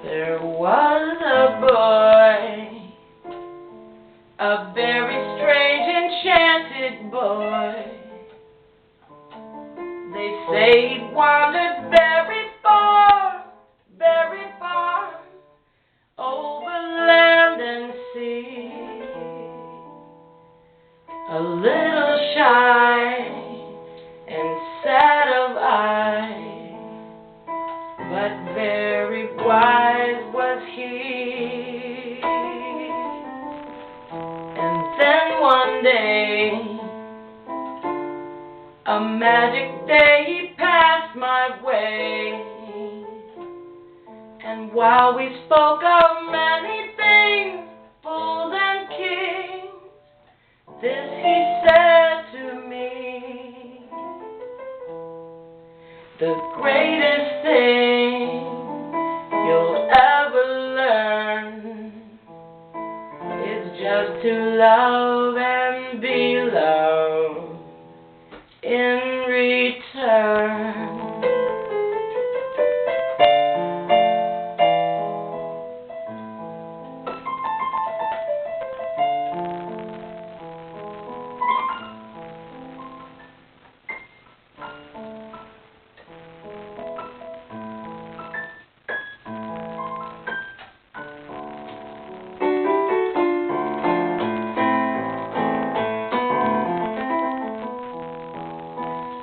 There was a boy, a very strange, enchanted boy. They say he wandered very far, over land and sea. A little shy and sad of eye, but very wise was he. And then one day, a magic day, he passed my way. And while we spoke of many things, fools and kings, this he said to me: the greatest thing you'll ever learn is just to love and be loved in return.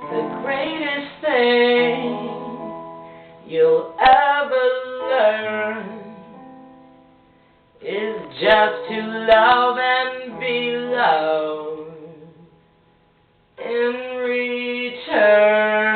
The greatest thing you'll ever learn is just to love and be loved in return.